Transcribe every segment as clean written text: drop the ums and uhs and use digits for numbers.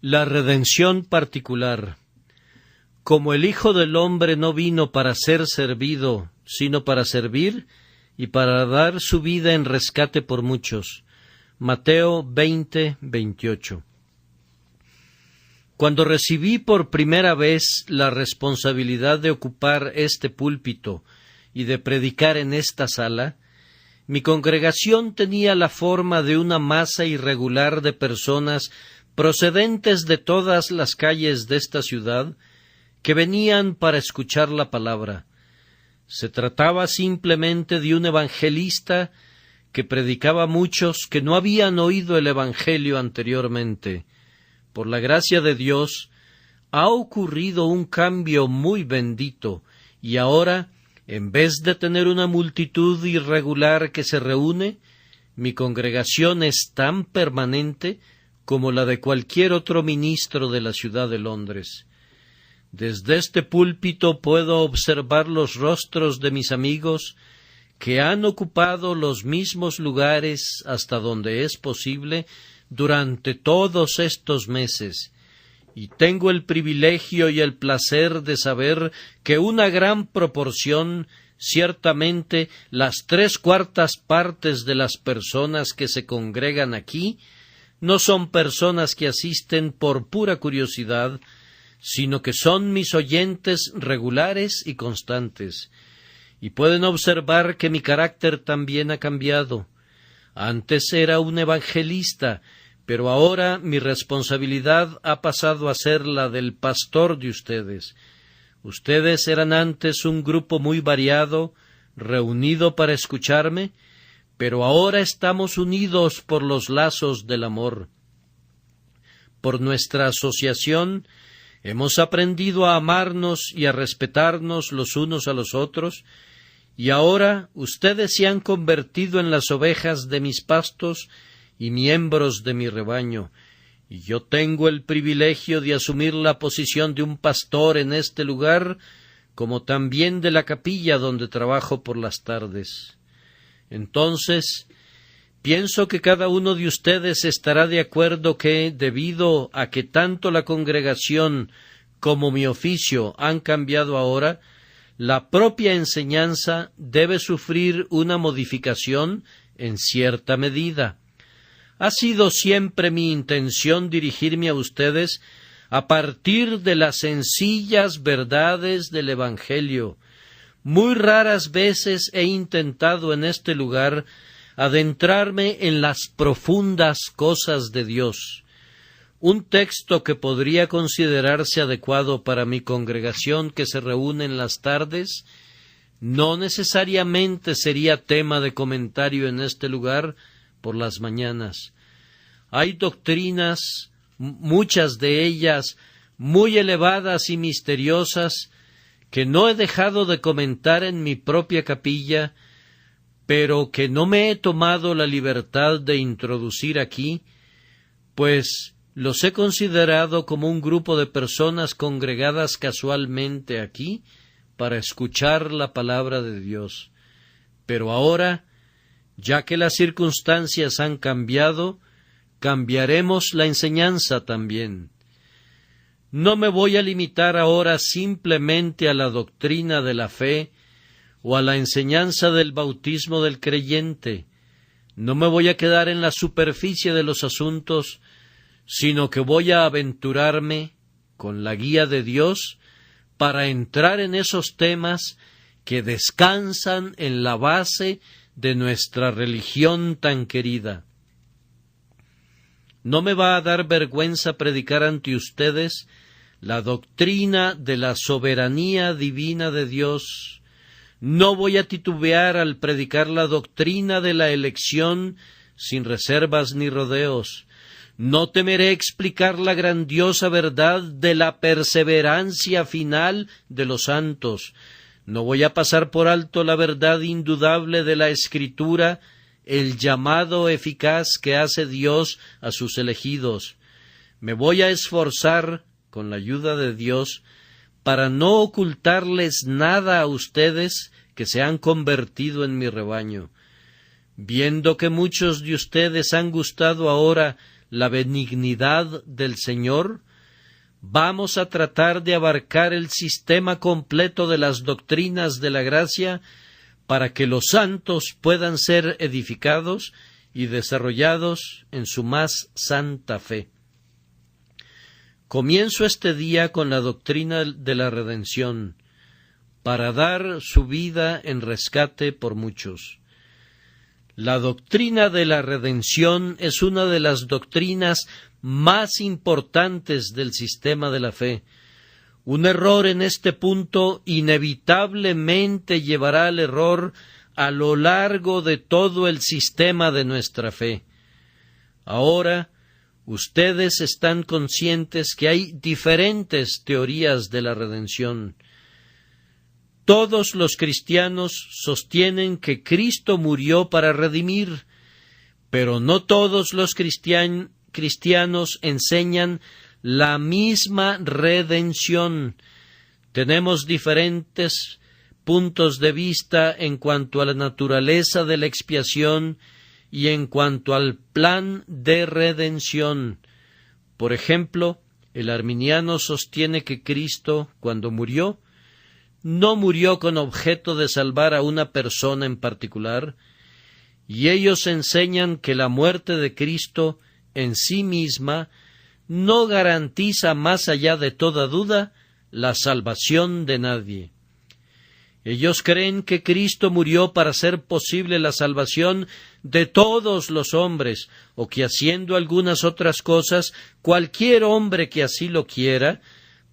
La redención particular. Como el Hijo del Hombre no vino para ser servido, sino para servir y para dar su vida en rescate por muchos. Mateo 20:28. Cuando recibí por primera vez la responsabilidad de ocupar este púlpito y de predicar en esta sala, mi congregación tenía la forma de una masa irregular de personas procedentes de todas las calles de esta ciudad, que venían para escuchar la palabra. Se trataba simplemente de un evangelista que predicaba a muchos que no habían oído el Evangelio anteriormente. Por la gracia de Dios, ha ocurrido un cambio muy bendito, y ahora, en vez de tener una multitud irregular que se reúne, mi congregación es tan permanente como la de cualquier otro ministro de la ciudad de Londres. Desde este púlpito puedo observar los rostros de mis amigos que han ocupado los mismos lugares hasta donde es posible durante todos estos meses, y tengo el privilegio y el placer de saber que una gran proporción, ciertamente las 3/4 partes de las personas que se congregan aquí, no son personas que asisten por pura curiosidad, sino que son mis oyentes regulares y constantes, y pueden observar que mi carácter también ha cambiado. Antes era un evangelista, pero ahora mi responsabilidad ha pasado a ser la del pastor de ustedes. Ustedes eran antes un grupo muy variado, reunido para escucharme, pero ahora estamos unidos por los lazos del amor. Por nuestra asociación hemos aprendido a amarnos y a respetarnos los unos a los otros, y ahora ustedes se han convertido en las ovejas de mis pastos y miembros de mi rebaño, y yo tengo el privilegio de asumir la posición de un pastor en este lugar, como también de la capilla donde trabajo por las tardes. Entonces, pienso que cada uno de ustedes estará de acuerdo que, debido a que tanto la congregación como mi oficio han cambiado ahora, la propia enseñanza debe sufrir una modificación en cierta medida. Ha sido siempre mi intención dirigirme a ustedes a partir de las sencillas verdades del Evangelio. Muy raras veces he intentado en este lugar adentrarme en las profundas cosas de Dios. Un texto que podría considerarse adecuado para mi congregación que se reúne en las tardes no necesariamente sería tema de comentario en este lugar por las mañanas. Hay doctrinas, muchas de ellas muy elevadas y misteriosas, que no he dejado de comentar en mi propia capilla, pero que no me he tomado la libertad de introducir aquí, pues los he considerado como un grupo de personas congregadas casualmente aquí para escuchar la palabra de Dios. Pero ahora, ya que las circunstancias han cambiado, cambiaremos la enseñanza también. No me voy a limitar ahora simplemente a la doctrina de la fe o a la enseñanza del bautismo del creyente. No me voy a quedar en la superficie de los asuntos, sino que voy a aventurarme, con la guía de Dios, para entrar en esos temas que descansan en la base de nuestra religión tan querida. No me va a dar vergüenza predicar ante ustedes la doctrina de la soberanía divina de Dios. No voy a titubear al predicar la doctrina de la elección sin reservas ni rodeos. No temeré explicar la grandiosa verdad de la perseverancia final de los santos. No voy a pasar por alto la verdad indudable de la Escritura, el llamado eficaz que hace Dios a sus elegidos. Me voy a esforzar, con la ayuda de Dios, para no ocultarles nada a ustedes que se han convertido en mi rebaño. Viendo que muchos de ustedes han gustado ahora la benignidad del Señor, vamos a tratar de abarcar el sistema completo de las doctrinas de la gracia para que los santos puedan ser edificados y desarrollados en su más santa fe. Comienzo este día con la doctrina de la redención, para dar su vida en rescate por muchos. La doctrina de la redención es una de las doctrinas más importantes del sistema de la fe. Un error en este punto inevitablemente llevará al error a lo largo de todo el sistema de nuestra fe. Ahora, ustedes están conscientes que hay diferentes teorías de la redención. Todos los cristianos sostienen que Cristo murió para redimir, pero no todos los cristianos enseñan la misma redención. Tenemos diferentes puntos de vista en cuanto a la naturaleza de la expiación y en cuanto al plan de redención. Por ejemplo, el arminiano sostiene que Cristo, cuando murió, no murió con objeto de salvar a una persona en particular, y ellos enseñan que la muerte de Cristo en sí misma no garantiza más allá de toda duda la salvación de nadie. Ellos creen que Cristo murió para hacer posible la salvación de todos los hombres, o que haciendo algunas otras cosas, cualquier hombre que así lo quiera,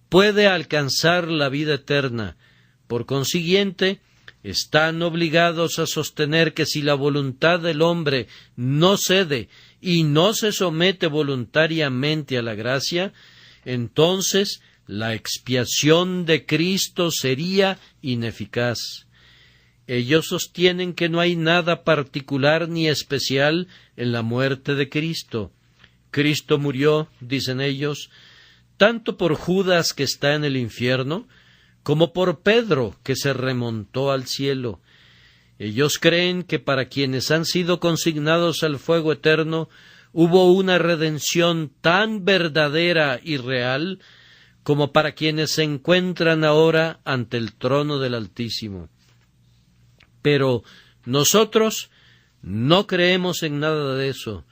puede alcanzar la vida eterna. Por consiguiente, están obligados a sostener que si la voluntad del hombre no cede y no se somete voluntariamente a la gracia, entonces la expiación de Cristo sería ineficaz. Ellos sostienen que no hay nada particular ni especial en la muerte de Cristo. Cristo murió, dicen ellos, tanto por Judas, que está en el infierno, como por Pedro, que se remontó al cielo. Ellos creen que para quienes han sido consignados al fuego eterno hubo una redención tan verdadera y real como para quienes se encuentran ahora ante el trono del Altísimo. Pero nosotros no creemos en nada de eso.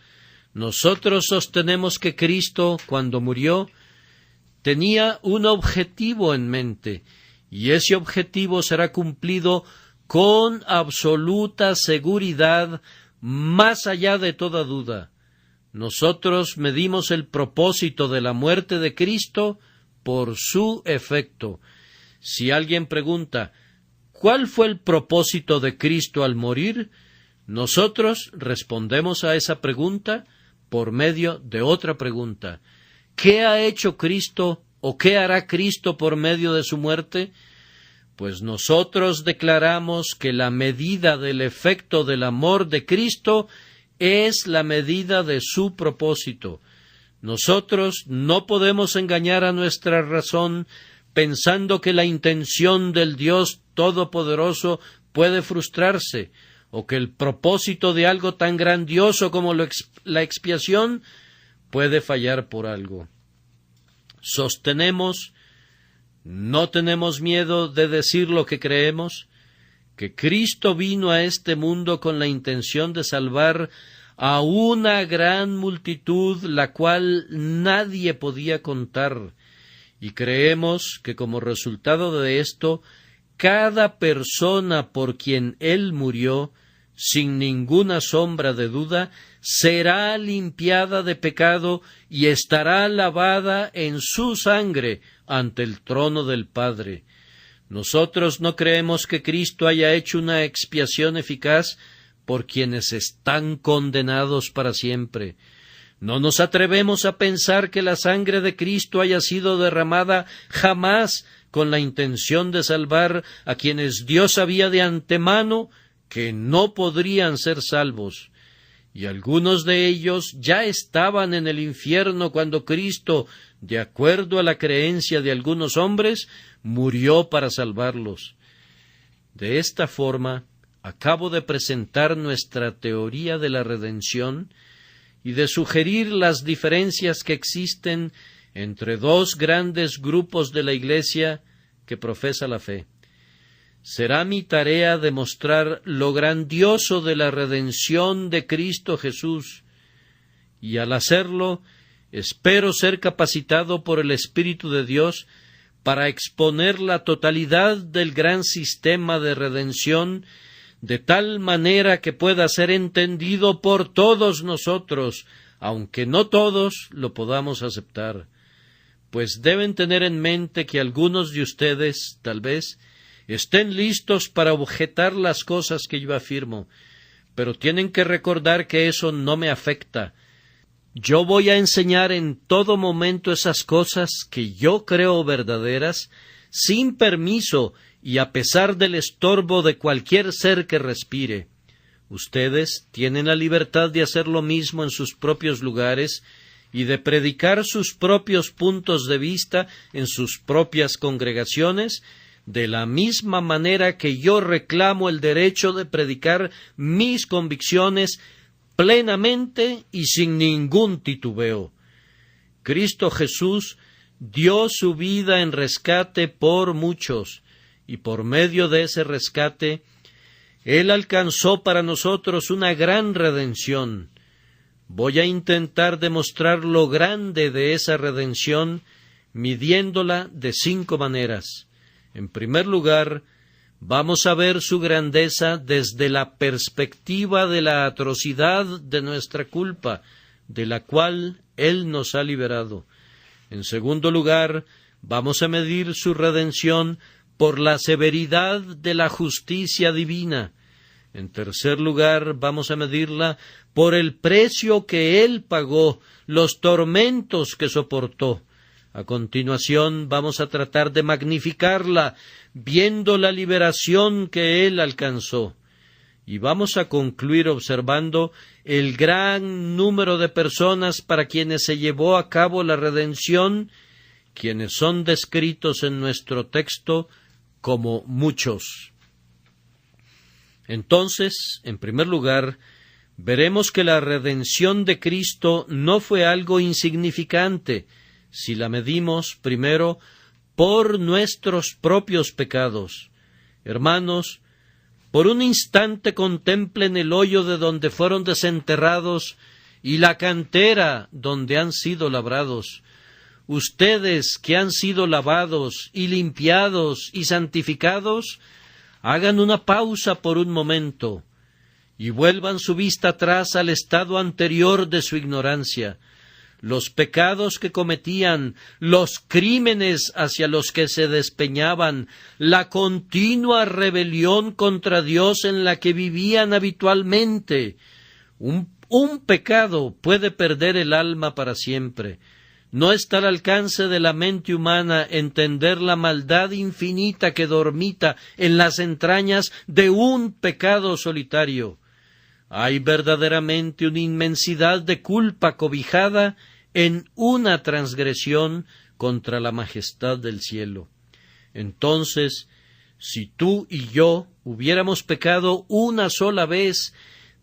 Nosotros sostenemos que Cristo, cuando murió, tenía un objetivo en mente, y ese objetivo será cumplido con absoluta seguridad, más allá de toda duda. Nosotros medimos el propósito de la muerte de Cristo por su efecto. Si alguien pregunta, ¿cuál fue el propósito de Cristo al morir?, nosotros respondemos a esa pregunta por medio de otra pregunta. ¿Qué ha hecho Cristo o qué hará Cristo por medio de su muerte? Pues nosotros declaramos que la medida del efecto del amor de Cristo es la medida de su propósito. Nosotros no podemos engañar a nuestra razón pensando que la intención del Dios Todopoderoso puede frustrarse, o que el propósito de algo tan grandioso como la expiación puede fallar por algo. Sostenemos, no tenemos miedo de decir lo que creemos, que Cristo vino a este mundo con la intención de salvar a una gran multitud, la cual nadie podía contar, y creemos que como resultado de esto, cada persona por quien Él murió, sin ninguna sombra de duda, será limpiada de pecado y estará lavada en su sangre ante el trono del Padre. Nosotros no creemos que Cristo haya hecho una expiación eficaz por quienes están condenados para siempre. No nos atrevemos a pensar que la sangre de Cristo haya sido derramada jamás con la intención de salvar a quienes Dios sabía de antemano que no podrían ser salvos, y algunos de ellos ya estaban en el infierno cuando Cristo, de acuerdo a la creencia de algunos hombres, murió para salvarlos. De esta forma, acabo de presentar nuestra teoría de la redención, y de sugerir las diferencias que existen entre dos grandes grupos de la Iglesia que profesa la fe. Será mi tarea demostrar lo grandioso de la redención de Cristo Jesús, y al hacerlo, espero ser capacitado por el Espíritu de Dios para exponer la totalidad del gran sistema de redención de tal manera que pueda ser entendido por todos nosotros, aunque no todos lo podamos aceptar. Pues deben tener en mente que algunos de ustedes, tal vez, estén listos para objetar las cosas que yo afirmo, pero tienen que recordar que eso no me afecta. Yo voy a enseñar en todo momento esas cosas que yo creo verdaderas, sin permiso y a pesar del estorbo de cualquier ser que respire. Ustedes tienen la libertad de hacer lo mismo en sus propios lugares y de predicar sus propios puntos de vista en sus propias congregaciones, de la misma manera que yo reclamo el derecho de predicar mis convicciones plenamente y sin ningún titubeo. Cristo Jesús dio su vida en rescate por muchos, y por medio de ese rescate, Él alcanzó para nosotros una gran redención. Voy a intentar demostrar lo grande de esa redención, midiéndola de 5 maneras. En primer lugar, vamos a ver su grandeza desde la perspectiva de la atrocidad de nuestra culpa, de la cual Él nos ha liberado. En segundo lugar, vamos a medir su redención por la severidad de la justicia divina. En tercer lugar, vamos a medirla por el precio que Él pagó, los tormentos que soportó. A continuación vamos a tratar de magnificarla, viendo la liberación que Él alcanzó. Y vamos a concluir observando el gran número de personas para quienes se llevó a cabo la redención, quienes son descritos en nuestro texto como muchos. Entonces, en primer lugar, veremos que la redención de Cristo no fue algo insignificante, si la medimos, primero, por nuestros propios pecados. Hermanos, por un instante contemplen el hoyo de donde fueron desenterrados y la cantera donde han sido labrados. Ustedes que han sido lavados y limpiados y santificados, hagan una pausa por un momento y vuelvan su vista atrás al estado anterior de su ignorancia. Los pecados que cometían, los crímenes hacia los que se despeñaban, la continua rebelión contra Dios en la que vivían habitualmente. Un pecado puede perder el alma para siempre. No está al alcance de la mente humana entender la maldad infinita que dormita en las entrañas de un pecado solitario. Hay verdaderamente una inmensidad de culpa cobijada en una transgresión contra la majestad del cielo. Entonces, si tú y yo hubiéramos pecado una sola vez,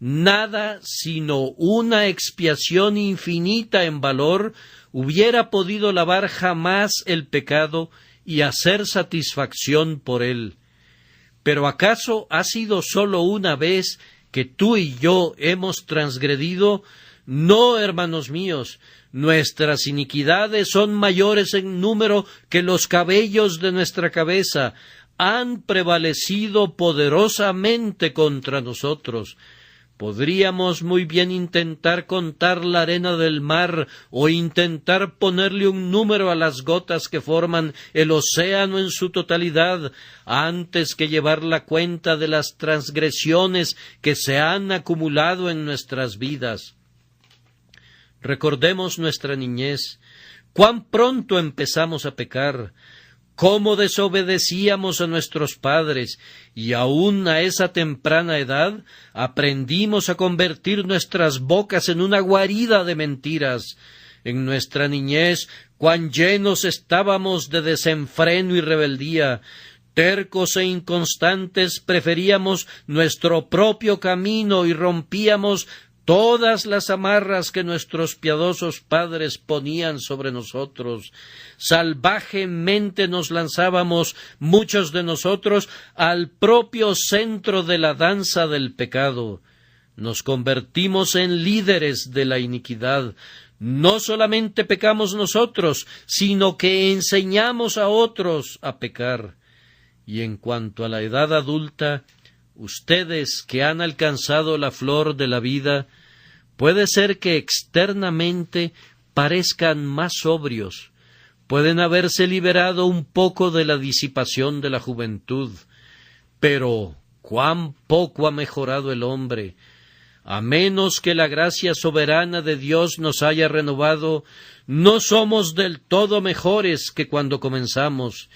nada sino una expiación infinita en valor hubiera podido lavar jamás el pecado y hacer satisfacción por él. Pero ¿acaso ha sido sólo una vez que tú y yo hemos transgredido? No, hermanos míos, nuestras iniquidades son mayores en número que los cabellos de nuestra cabeza, han prevalecido poderosamente contra nosotros. Podríamos muy bien intentar contar la arena del mar o intentar ponerle un número a las gotas que forman el océano en su totalidad, antes que llevar la cuenta de las transgresiones que se han acumulado en nuestras vidas. Recordemos nuestra niñez, cuán pronto empezamos a pecar, cómo desobedecíamos a nuestros padres, y aún a esa temprana edad aprendimos a convertir nuestras bocas en una guarida de mentiras. En nuestra niñez, cuán llenos estábamos de desenfreno y rebeldía. Tercos e inconstantes preferíamos nuestro propio camino y rompíamos todas las amarras que nuestros piadosos padres ponían sobre nosotros. Salvajemente nos lanzábamos, muchos de nosotros, al propio centro de la danza del pecado. Nos convertimos en líderes de la iniquidad. No solamente pecamos nosotros, sino que enseñamos a otros a pecar. Y en cuanto a la edad adulta, ustedes que han alcanzado la flor de la vida, puede ser que externamente parezcan más sobrios, pueden haberse liberado un poco de la disipación de la juventud, pero cuán poco ha mejorado el hombre. A menos que la gracia soberana de Dios nos haya renovado, no somos del todo mejores que cuando comenzamos.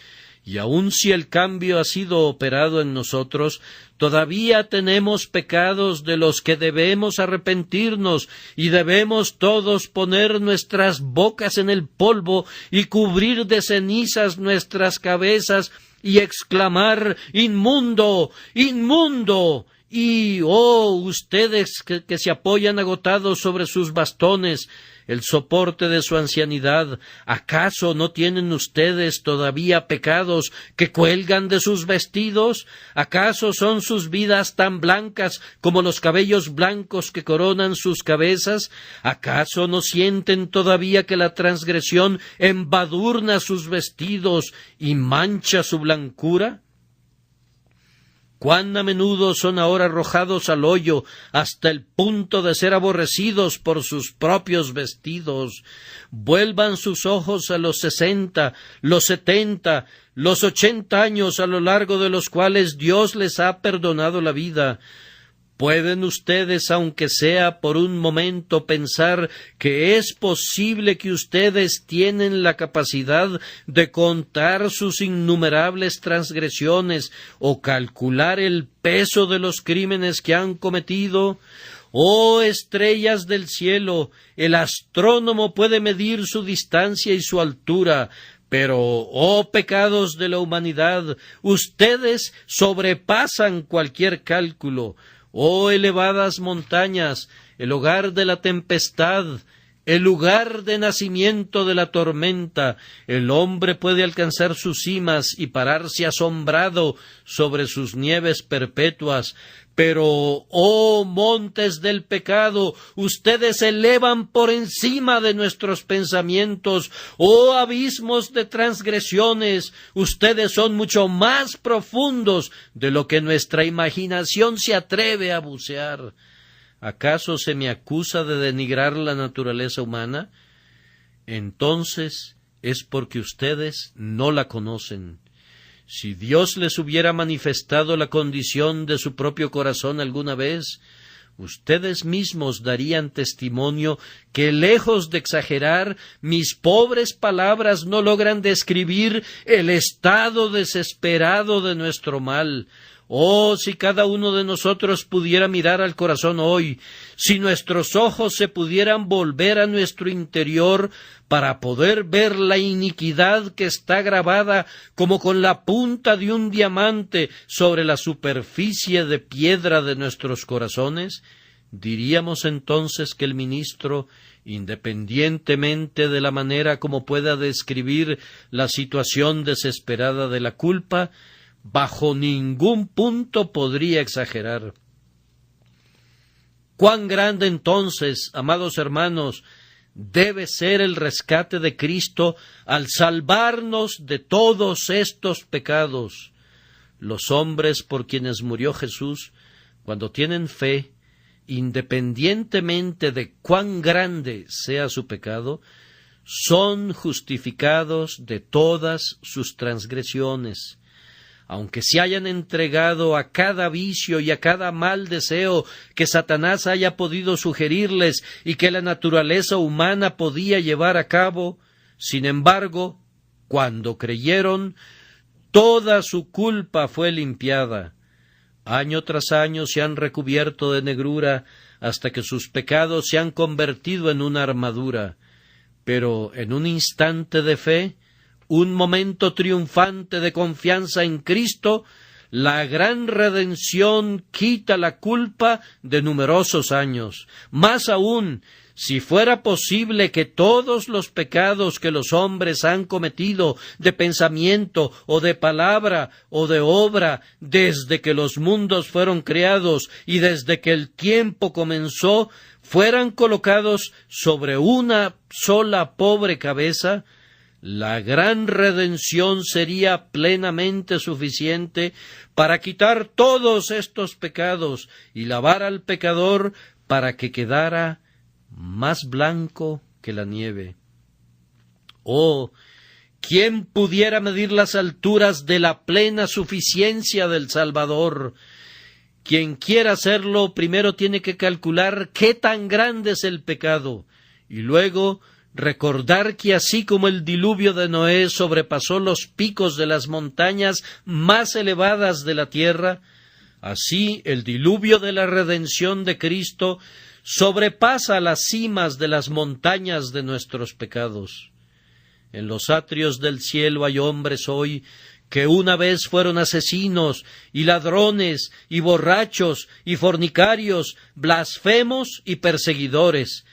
Y aun si el cambio ha sido operado en nosotros, todavía tenemos pecados de los que debemos arrepentirnos, y debemos todos poner nuestras bocas en el polvo y cubrir de cenizas nuestras cabezas y exclamar: ¡Inmundo! ¡Inmundo! Y, oh, ustedes que se apoyan agotados sobre sus bastones, el soporte de su ancianidad, ¿acaso no tienen ustedes todavía pecados que cuelgan de sus vestidos? ¿Acaso son sus vidas tan blancas como los cabellos blancos que coronan sus cabezas? ¿Acaso no sienten todavía que la transgresión embadurna sus vestidos y mancha su blancura? Cuán a menudo son ahora arrojados al hoyo hasta el punto de ser aborrecidos por sus propios vestidos. Vuelvan sus ojos a los 60, los 70, los 80 años a lo largo de los cuales Dios les ha perdonado la vida. ¿Pueden ustedes, aunque sea por un momento, pensar que es posible que ustedes tienen la capacidad de contar sus innumerables transgresiones o calcular el peso de los crímenes que han cometido? Oh estrellas del cielo, el astrónomo puede medir su distancia y su altura, pero, oh pecados de la humanidad, ustedes sobrepasan cualquier cálculo. Oh elevadas montañas, el hogar de la tempestad, el lugar de nacimiento de la tormenta, el hombre puede alcanzar sus cimas y pararse asombrado sobre sus nieves perpetuas, pero, oh montes del pecado, ustedes se elevan por encima de nuestros pensamientos. Oh abismos de transgresiones, ustedes son mucho más profundos de lo que nuestra imaginación se atreve a bucear. ¿Acaso se me acusa de denigrar la naturaleza humana? Entonces es porque ustedes no la conocen. Si Dios les hubiera manifestado la condición de su propio corazón alguna vez, ustedes mismos darían testimonio que, lejos de exagerar, mis pobres palabras no logran describir el estado desesperado de nuestro mal. Oh, si cada uno de nosotros pudiera mirar al corazón hoy, si nuestros ojos se pudieran volver a nuestro interior para poder ver la iniquidad que está grabada como con la punta de un diamante sobre la superficie de piedra de nuestros corazones, diríamos entonces que el ministro, independientemente de la manera como pueda describir la situación desesperada de la culpa, bajo ningún punto podría exagerar. ¿Cuán grande entonces, amados hermanos, debe ser el rescate de Cristo al salvarnos de todos estos pecados? Los hombres por quienes murió Jesús, cuando tienen fe, independientemente de cuán grande sea su pecado, son justificados de todas sus transgresiones. Aunque se hayan entregado a cada vicio y a cada mal deseo que Satanás haya podido sugerirles y que la naturaleza humana podía llevar a cabo, sin embargo, cuando creyeron, toda su culpa fue limpiada. Año tras año se han recubierto de negrura hasta que sus pecados se han convertido en una armadura. Pero en un instante de fe, un momento triunfante de confianza en Cristo, La gran redención quita la culpa de numerosos años. Más aún, si fuera posible que todos los pecados que los hombres han cometido de pensamiento o de palabra o de obra desde que los mundos fueron creados y desde que el tiempo comenzó fueran colocados sobre una sola pobre cabeza, la gran redención sería plenamente suficiente para quitar todos estos pecados y lavar al pecador para que quedara más blanco que la nieve. Oh, ¿quién pudiera medir las alturas de la plena suficiencia del Salvador? Quien quiera hacerlo, primero tiene que calcular qué tan grande es el pecado, y luego recordar que así como el diluvio de Noé sobrepasó los picos de las montañas más elevadas de la tierra, así el diluvio de la redención de Cristo sobrepasa las cimas de las montañas de nuestros pecados. En los atrios del cielo hay hombres hoy que una vez fueron asesinos y ladrones y borrachos y fornicarios, blasfemos y perseguidores,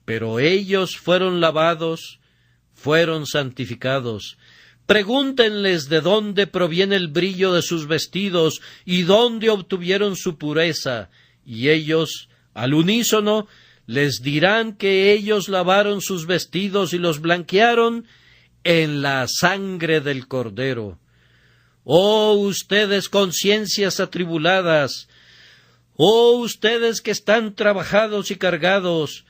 pero ellos fueron lavados, fueron santificados. Pregúntenles de dónde proviene el brillo de sus vestidos y dónde obtuvieron su pureza, y ellos al unísono les dirán que ellos lavaron sus vestidos y los blanquearon en la sangre del Cordero. Oh, ustedes conciencias atribuladas, oh, ustedes que están trabajados y cargados,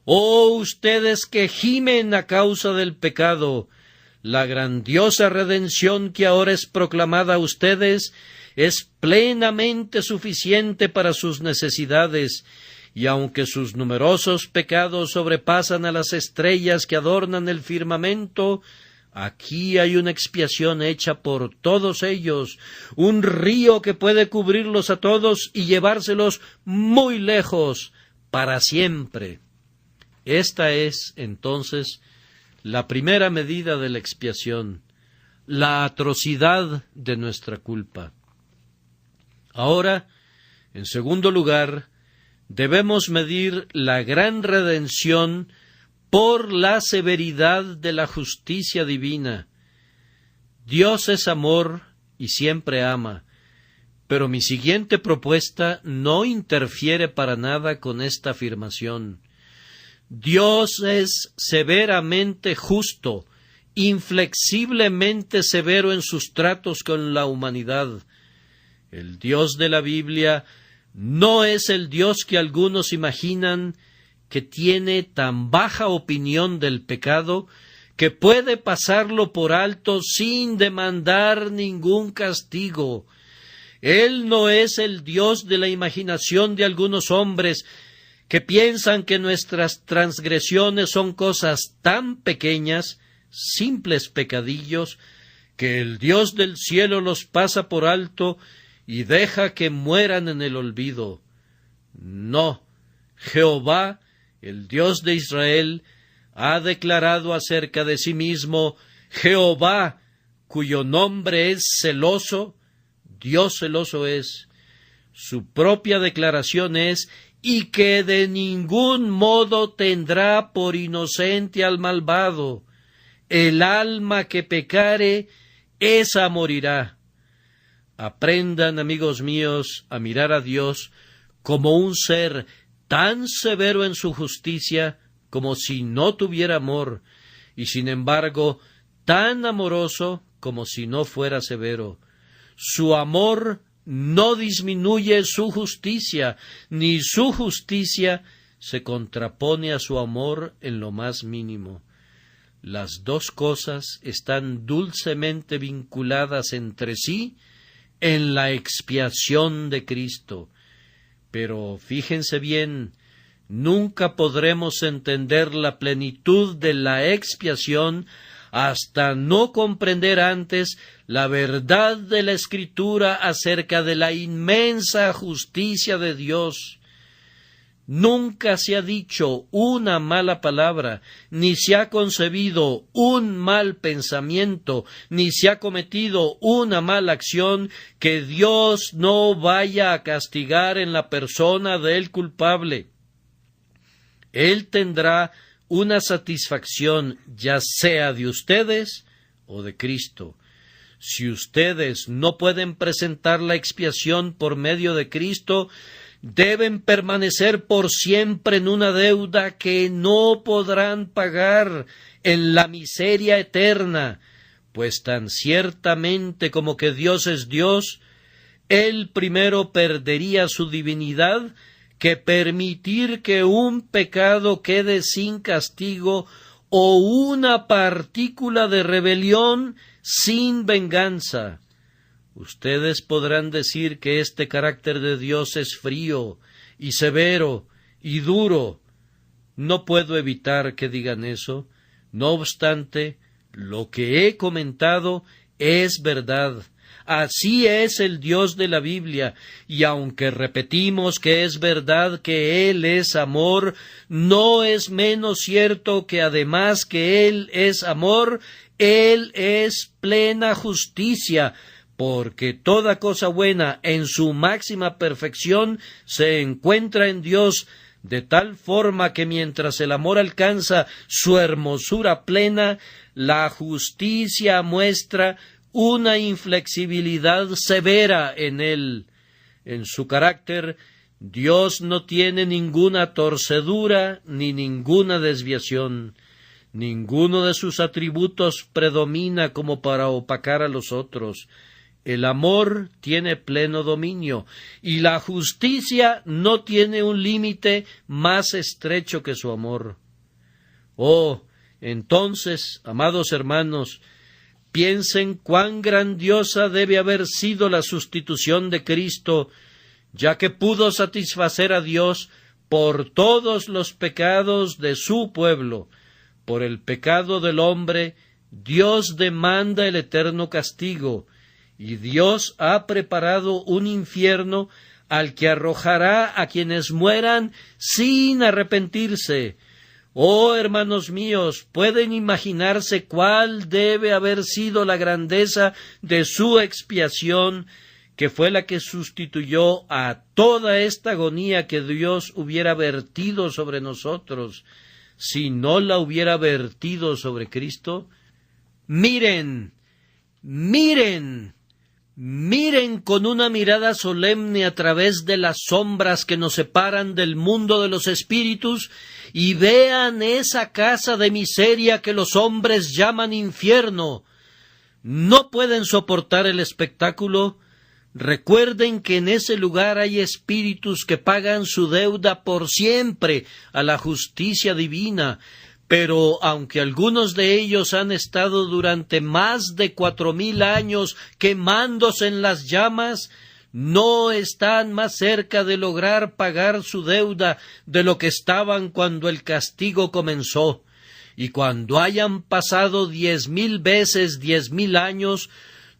oh, ustedes que gimen a causa del pecado, la grandiosa redención que ahora es proclamada a ustedes es plenamente suficiente para sus necesidades, y aunque sus numerosos pecados sobrepasan a las estrellas que adornan el firmamento, aquí hay una expiación hecha por todos ellos, un río que puede cubrirlos a todos y llevárselos muy lejos para siempre. Esta es, entonces, la primera medida de la expiación, la atrocidad de nuestra culpa. Ahora, en segundo lugar, debemos medir la gran redención por la severidad de la justicia divina. Dios es amor y siempre ama, pero mi siguiente propuesta no interfiere para nada con esta afirmación. Dios es severamente justo, inflexiblemente severo en sus tratos con la humanidad. El Dios de la Biblia no es el Dios que algunos imaginan, que tiene tan baja opinión del pecado que puede pasarlo por alto sin demandar ningún castigo. Él no es el Dios de la imaginación de algunos hombres que piensan que nuestras transgresiones son cosas tan pequeñas, simples pecadillos, que el Dios del cielo los pasa por alto y deja que mueran en el olvido. No, Jehová, el Dios de Israel, ha declarado acerca de sí mismo, Jehová, cuyo nombre es celoso, Dios celoso es. Su propia declaración es, y que de ningún modo tendrá por inocente al malvado. El alma que pecare, esa morirá. Aprendan, amigos míos, a mirar a Dios como un ser tan severo en su justicia como si no tuviera amor, y sin embargo tan amoroso como si no fuera severo. Su amor no disminuye su justicia, ni su justicia se contrapone a su amor en lo más mínimo. Las dos cosas están dulcemente vinculadas entre sí en la expiación de Cristo. Pero fíjense bien, nunca podremos entender la plenitud de la expiación hasta no comprender antes la verdad de la Escritura acerca de la inmensa justicia de Dios. Nunca se ha dicho una mala palabra, ni se ha concebido un mal pensamiento, ni se ha cometido una mala acción que Dios no vaya a castigar en la persona del culpable. Él tendrá una satisfacción, ya sea de ustedes o de Cristo. Si ustedes no pueden presentar la expiación por medio de Cristo, deben permanecer por siempre en una deuda que no podrán pagar, en la miseria eterna, pues tan ciertamente como que Dios es Dios, Él primero perdería su divinidad que permitir que un pecado quede sin castigo o una partícula de rebelión sin venganza. Ustedes podrán decir que este carácter de Dios es frío y severo y duro. No puedo evitar que digan eso. No obstante, lo que he comentado es verdad. Así es el Dios de la Biblia, y aunque repetimos que es verdad que Él es amor, no es menos cierto que además que Él es amor, Él es plena justicia, porque toda cosa buena en su máxima perfección se encuentra en Dios, de tal forma que mientras el amor alcanza su hermosura plena, la justicia muestra una inflexibilidad severa en él. En su carácter, Dios no tiene ninguna torcedura ni ninguna desviación. Ninguno de sus atributos predomina como para opacar a los otros. El amor tiene pleno dominio, y la justicia no tiene un límite más estrecho que su amor. Oh, entonces, amados hermanos, piensen cuán grandiosa debe haber sido la sustitución de Cristo, ya que pudo satisfacer a Dios por todos los pecados de su pueblo. Por el pecado del hombre, Dios demanda el eterno castigo, y Dios ha preparado un infierno al que arrojará a quienes mueran sin arrepentirse. Oh, hermanos míos, pueden imaginarse cuál debe haber sido la grandeza de su expiación, que fue la que sustituyó a toda esta agonía que Dios hubiera vertido sobre nosotros, si no la hubiera vertido sobre Cristo. Miren, miren, miren con una mirada solemne a través de las sombras que nos separan del mundo de los espíritus y vean esa casa de miseria que los hombres llaman infierno. ¿No pueden soportar el espectáculo? Recuerden que en ese lugar hay espíritus que pagan su deuda por siempre a la justicia divina, pero aunque algunos de ellos han estado durante más de 4000 años quemándose en las llamas, no están más cerca de lograr pagar su deuda de lo que estaban cuando el castigo comenzó. Y cuando hayan pasado 10,000 veces 10,000 años,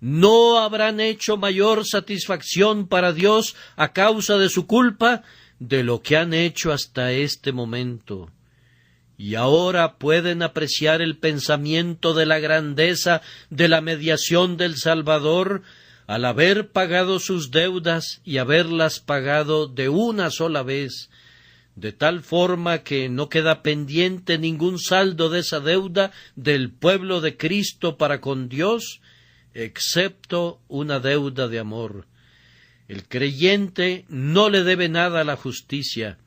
no habrán hecho mayor satisfacción para Dios a causa de su culpa de lo que han hecho hasta este momento. Y ahora pueden apreciar el pensamiento de la grandeza de la mediación del Salvador al haber pagado sus deudas y haberlas pagado de una sola vez, de tal forma que no queda pendiente ningún saldo de esa deuda del pueblo de Cristo para con Dios, excepto una deuda de amor. El creyente no le debe nada a la justicia,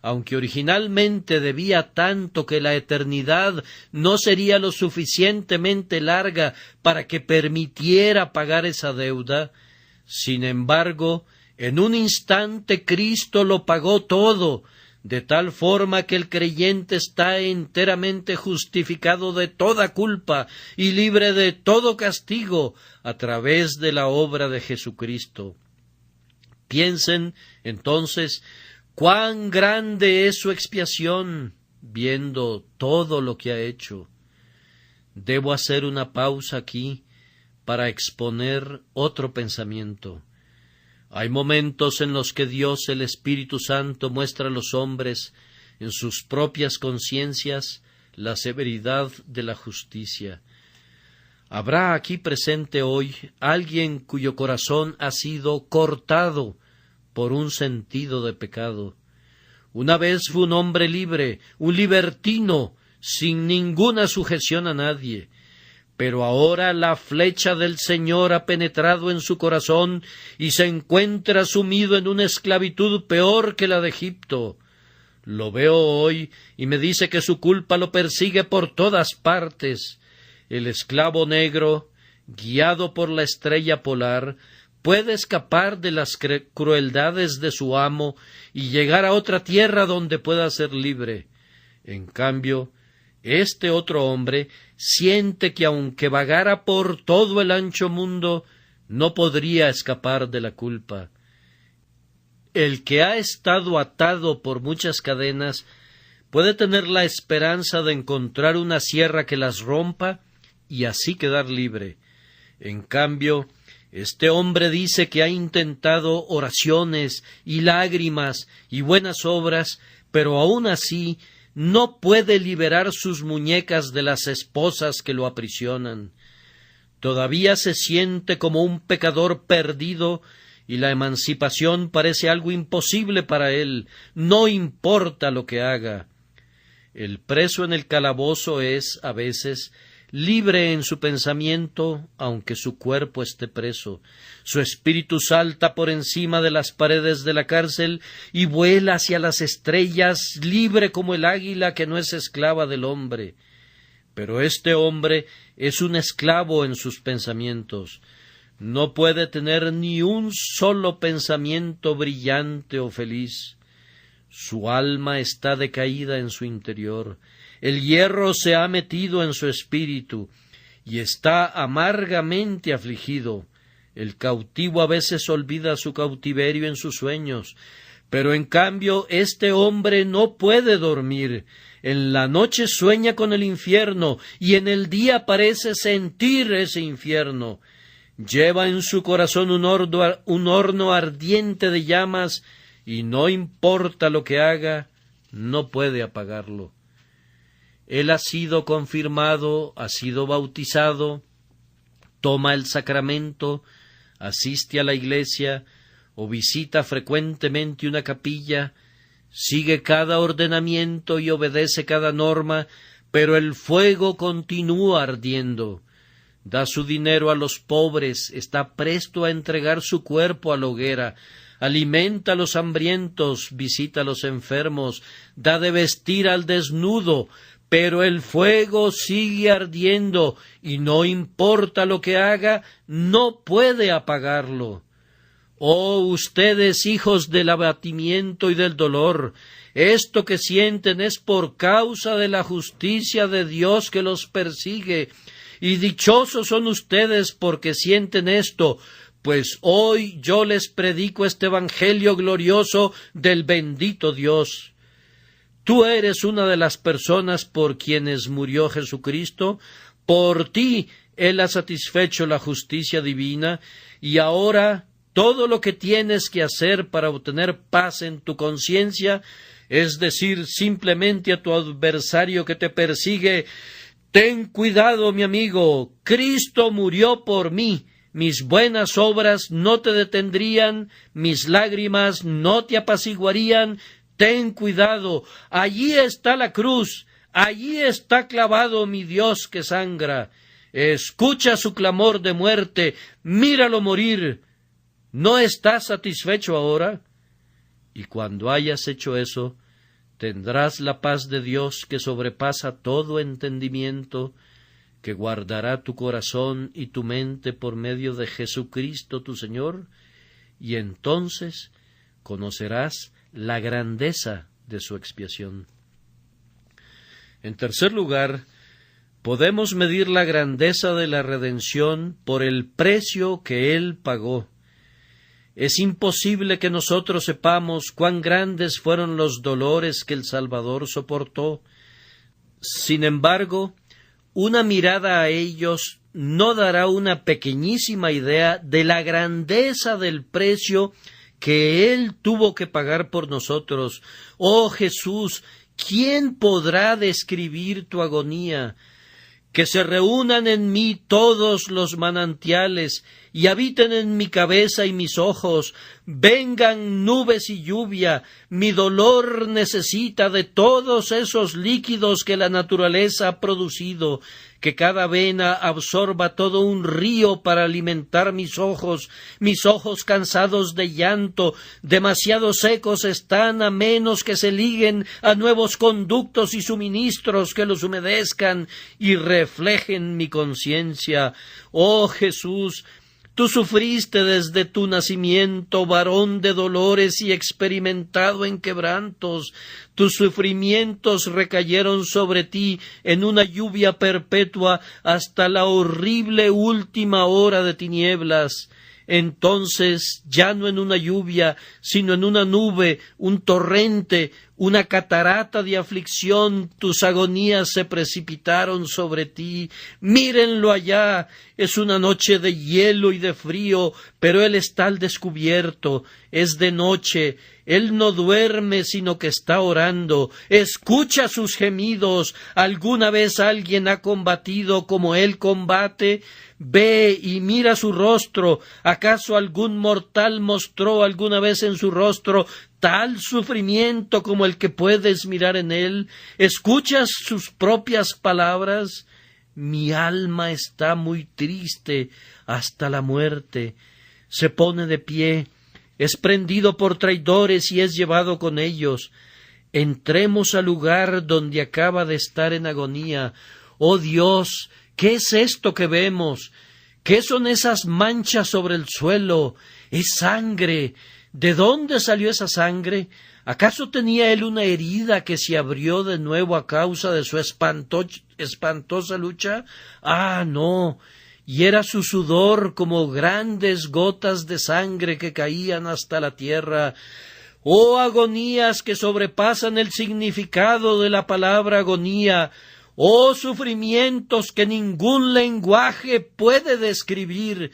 aunque originalmente debía tanto que la eternidad no sería lo suficientemente larga para que permitiera pagar esa deuda. Sin embargo, en un instante Cristo lo pagó todo, de tal forma que el creyente está enteramente justificado de toda culpa y libre de todo castigo a través de la obra de Jesucristo. Piensen, entonces, cuán grande es su expiación, viendo todo lo que ha hecho. Debo hacer una pausa aquí para exponer otro pensamiento. Hay momentos en los que Dios, el Espíritu Santo, muestra a los hombres, en sus propias conciencias, la severidad de la justicia. Habrá aquí presente hoy alguien cuyo corazón ha sido cortado por un sentido de pecado. Una vez fue un hombre libre, un libertino, sin ninguna sujeción a nadie. Pero ahora la flecha del Señor ha penetrado en su corazón y se encuentra sumido en una esclavitud peor que la de Egipto. Lo veo hoy y me dice que su culpa lo persigue por todas partes. El esclavo negro, guiado por la estrella polar, puede escapar de las crueldades de su amo y llegar a otra tierra donde pueda ser libre. En cambio, este otro hombre siente que aunque vagara por todo el ancho mundo, no podría escapar de la culpa. El que ha estado atado por muchas cadenas puede tener la esperanza de encontrar una sierra que las rompa y así quedar libre. En cambio, este hombre dice que ha intentado oraciones y lágrimas y buenas obras, pero aun así no puede liberar sus muñecas de las esposas que lo aprisionan. Todavía se siente como un pecador perdido y la emancipación parece algo imposible para él, no importa lo que haga. El preso en el calabozo es, a veces, libre en su pensamiento, aunque su cuerpo esté preso. Su espíritu salta por encima de las paredes de la cárcel y vuela hacia las estrellas, libre como el águila que no es esclava del hombre. Pero este hombre es un esclavo en sus pensamientos. No puede tener ni un solo pensamiento brillante o feliz. Su alma está decaída en su interior. El hierro se ha metido en su espíritu y está amargamente afligido. El cautivo a veces olvida su cautiverio en sus sueños, pero en cambio este hombre no puede dormir. En la noche sueña con el infierno y en el día parece sentir ese infierno. Lleva en su corazón un horno ardiente de llamas y no importa lo que haga, no puede apagarlo. Él ha sido confirmado, ha sido bautizado, toma el sacramento, asiste a la iglesia o visita frecuentemente una capilla, sigue cada ordenamiento y obedece cada norma, pero el fuego continúa ardiendo. Da su dinero a los pobres, está presto a entregar su cuerpo a la hoguera, alimenta a los hambrientos, visita a los enfermos, da de vestir al desnudo, pero el fuego sigue ardiendo y no importa lo que haga, no puede apagarlo. Oh, ustedes, hijos del abatimiento y del dolor, esto que sienten es por causa de la justicia de Dios que los persigue, y dichosos son ustedes porque sienten esto, pues hoy yo les predico este evangelio glorioso del bendito Dios. Tú eres una de las personas por quienes murió Jesucristo, por ti Él ha satisfecho la justicia divina, y ahora todo lo que tienes que hacer para obtener paz en tu conciencia es decir simplemente a tu adversario que te persigue: ten cuidado, mi amigo, Cristo murió por mí, mis buenas obras no te detendrían, mis lágrimas no te apaciguarían, ten cuidado, allí está la cruz, allí está clavado mi Dios que sangra, escucha su clamor de muerte, míralo morir, ¿no estás satisfecho ahora? Y cuando hayas hecho eso, tendrás la paz de Dios que sobrepasa todo entendimiento, que guardará tu corazón y tu mente por medio de Jesucristo tu Señor, y entonces conocerás la grandeza de su expiación. En tercer lugar, podemos medir la grandeza de la redención por el precio que Él pagó. Es imposible que nosotros sepamos cuán grandes fueron los dolores que el Salvador soportó. Sin embargo, una mirada a ellos no dará una pequeñísima idea de la grandeza del precio que Él tuvo que pagar por nosotros. Oh Jesús, ¿quién podrá describir tu agonía? Que se reúnan en mí todos los manantiales y habiten en mi cabeza y mis ojos, vengan nubes y lluvia, mi dolor necesita de todos esos líquidos que la naturaleza ha producido, que cada vena absorba todo un río para alimentar mis ojos cansados de llanto, demasiado secos están a menos que se liguen a nuevos conductos y suministros que los humedezcan y reflejen mi conciencia. Oh Jesús, tú sufriste desde tu nacimiento, varón de dolores y experimentado en quebrantos. Tus sufrimientos recayeron sobre ti en una lluvia perpetua hasta la horrible última hora de tinieblas. Entonces, ya no en una lluvia, sino en una nube, un torrente, una catarata de aflicción, tus agonías se precipitaron sobre ti. Mírenlo allá, es una noche de hielo y de frío, pero él está al descubierto, es de noche, él no duerme sino que está orando, escucha sus gemidos. ¿Alguna vez alguien ha combatido como él combate? Ve y mira su rostro. ¿Acaso algún mortal mostró alguna vez en su rostro tal sufrimiento como el que puedes mirar en él? ¿Escuchas sus propias palabras? Mi alma está muy triste hasta la muerte. Se pone de pie, es prendido por traidores y es llevado con ellos. Entremos al lugar donde acaba de estar en agonía. Oh Dios, ¿qué es esto que vemos? ¿Qué son esas manchas sobre el suelo? Es sangre. ¿De dónde salió esa sangre? ¿Acaso tenía él una herida que se abrió de nuevo a causa de su espantosa lucha? Ah, no. Y era su sudor como grandes gotas de sangre que caían hasta la tierra. Oh agonías que sobrepasan el significado de la palabra agonía. Oh sufrimientos que ningún lenguaje puede describir.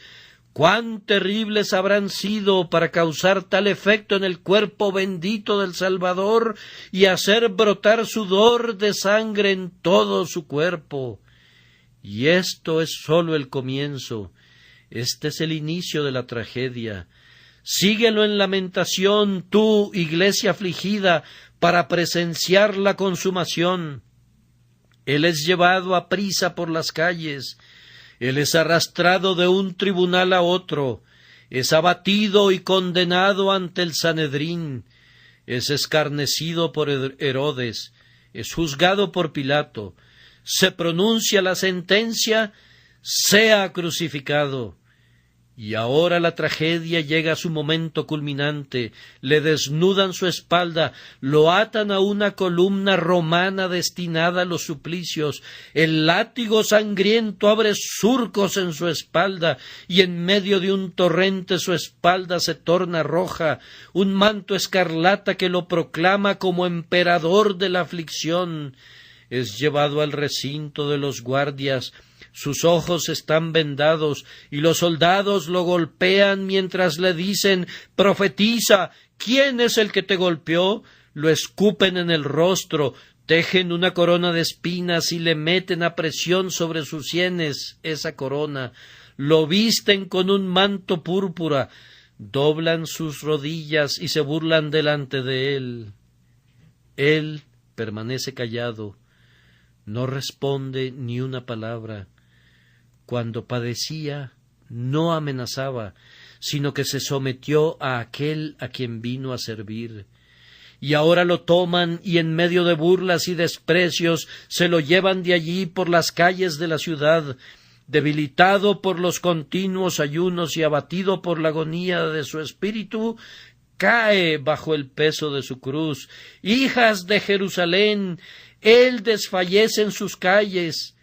Cuán terribles habrán sido para causar tal efecto en el cuerpo bendito del Salvador y hacer brotar sudor de sangre en todo su cuerpo. Y esto es sólo el comienzo. Este es el inicio de la tragedia. Síguelo en lamentación, tú, iglesia afligida, para presenciar la consumación. Él es llevado a prisa por las calles. Él es arrastrado de un tribunal a otro. Es abatido y condenado ante el Sanedrín. Es escarnecido por Herodes. Es juzgado por Pilato. Se pronuncia la sentencia, sea crucificado. Y ahora la tragedia llega a su momento culminante. Le desnudan su espalda, lo atan a una columna romana destinada a los suplicios. El látigo sangriento abre surcos en su espalda, y en medio de un torrente su espalda se torna roja. Un manto escarlata que lo proclama como emperador de la aflicción. Es llevado al recinto de los guardias. Sus ojos están vendados y los soldados lo golpean mientras le dicen: «Profetiza, ¿quién es el que te golpeó?». Lo escupen en el rostro, tejen una corona de espinas y le meten a presión sobre sus sienes esa corona. Lo visten con un manto púrpura, doblan sus rodillas y se burlan delante de él. Él permanece callado, no responde ni una palabra. Cuando padecía, no amenazaba, sino que se sometió a aquel a quien vino a servir. Y ahora lo toman y en medio de burlas y desprecios se lo llevan de allí por las calles de la ciudad. Debilitado por los continuos ayunos y abatido por la agonía de su espíritu, cae bajo el peso de su cruz. Hijas de Jerusalén, él desfallece en sus calles.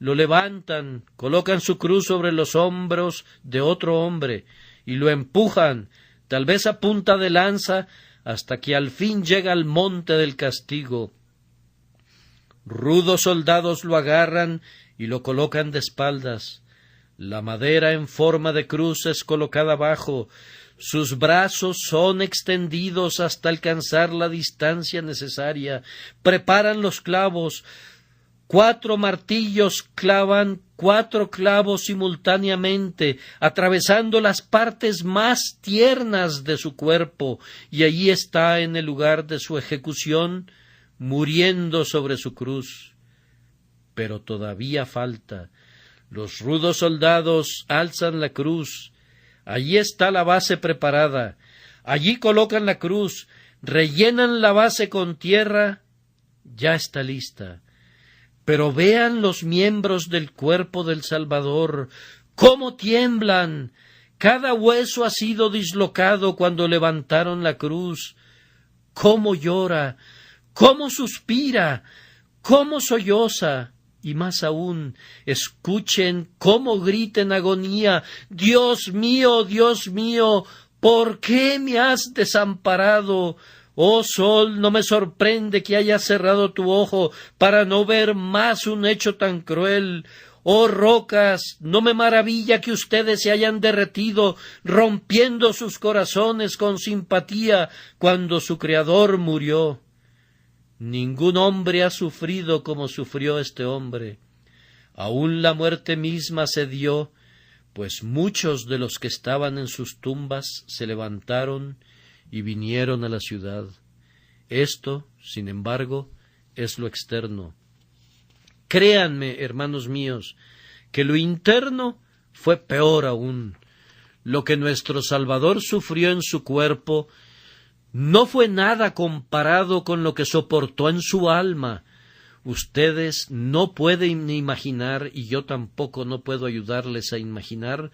Lo levantan, colocan su cruz sobre los hombros de otro hombre y lo empujan, tal vez a punta de lanza, hasta que al fin llega al monte del castigo. Rudos soldados lo agarran y lo colocan de espaldas. La madera en forma de cruz es colocada abajo, sus brazos son extendidos hasta alcanzar la distancia necesaria, preparan los clavos, 4 martillos clavan 4 clavos simultáneamente, atravesando las partes más tiernas de su cuerpo, y allí está en el lugar de su ejecución, muriendo sobre su cruz. Pero todavía falta. Los rudos soldados alzan la cruz. Allí está la base preparada. Allí colocan la cruz, rellenan la base con tierra. Ya está lista. Pero vean los miembros del cuerpo del Salvador, cómo tiemblan. Cada hueso ha sido dislocado cuando levantaron la cruz. Cómo llora, cómo suspira, cómo solloza. Y más aún, escuchen cómo grita en agonía: Dios mío, ¿por qué me has desamparado? Oh sol, no me sorprende que hayas cerrado tu ojo para no ver más un hecho tan cruel. Oh rocas, no me maravilla que ustedes se hayan derretido, rompiendo sus corazones con simpatía cuando su Creador murió. Ningún hombre ha sufrido como sufrió este hombre. Aún la muerte misma cedió, pues muchos de los que estaban en sus tumbas se levantaron y vinieron a la ciudad. Esto, sin embargo, es lo externo. Créanme, hermanos míos, que lo interno fue peor aún. Lo que nuestro Salvador sufrió en su cuerpo no fue nada comparado con lo que soportó en su alma. Ustedes no pueden imaginar, y yo tampoco no puedo ayudarles a imaginar,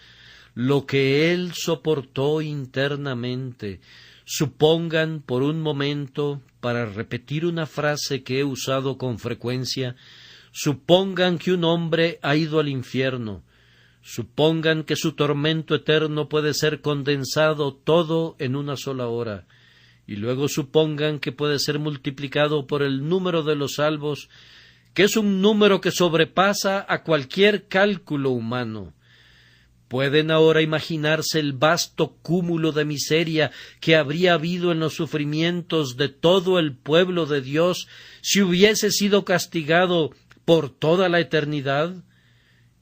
lo que él soportó internamente. Supongan por un momento, para repetir una frase que he usado con frecuencia, supongan que un hombre ha ido al infierno. Supongan que su tormento eterno puede ser condensado todo en una sola hora. Y luego supongan que puede ser multiplicado por el número de los salvos, que es un número que sobrepasa a cualquier cálculo humano. ¿Pueden ahora imaginarse el vasto cúmulo de miseria que habría habido en los sufrimientos de todo el pueblo de Dios si hubiese sido castigado por toda la eternidad?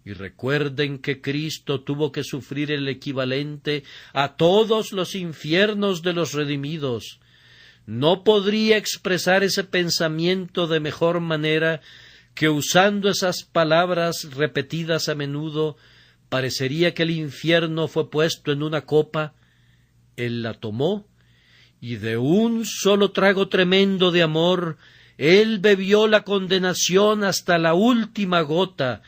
Y recuerden que Cristo tuvo que sufrir el equivalente a todos los infiernos de los redimidos. No podría expresar ese pensamiento de mejor manera que usando esas palabras repetidas a menudo. Parecería que el infierno fue puesto en una copa. Él la tomó y de un solo trago tremendo de amor, él bebió la condenación hasta la última gota,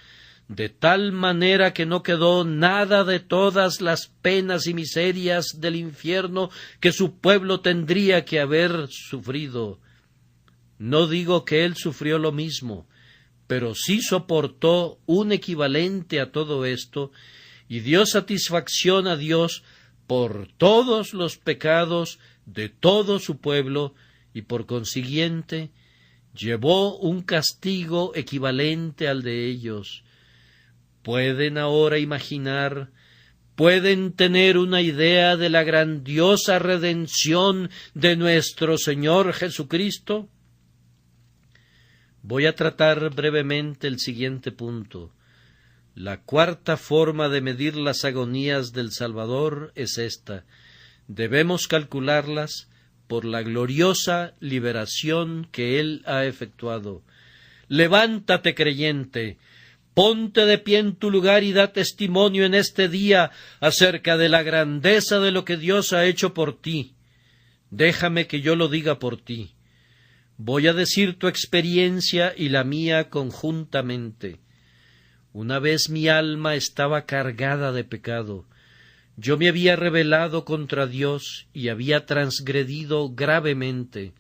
de tal manera que no quedó nada de todas las penas y miserias del infierno que su pueblo tendría que haber sufrido. No digo que él sufrió lo mismo, pero sí soportó un equivalente a todo esto, y dio satisfacción a Dios por todos los pecados de todo su pueblo, y por consiguiente llevó un castigo equivalente al de ellos. ¿Pueden ahora imaginar, pueden tener una idea de la grandiosa redención de nuestro Señor Jesucristo? Voy a tratar brevemente el siguiente punto. La cuarta forma de medir las agonías del Salvador es esta. Debemos calcularlas por la gloriosa liberación que Él ha efectuado. Levántate, creyente, ponte de pie en tu lugar y da testimonio en este día acerca de la grandeza de lo que Dios ha hecho por ti. Déjame que yo lo diga por ti. Voy a decir tu experiencia y la mía conjuntamente. Una vez mi alma estaba cargada de pecado. Yo me había rebelado contra Dios y había transgredido gravemente.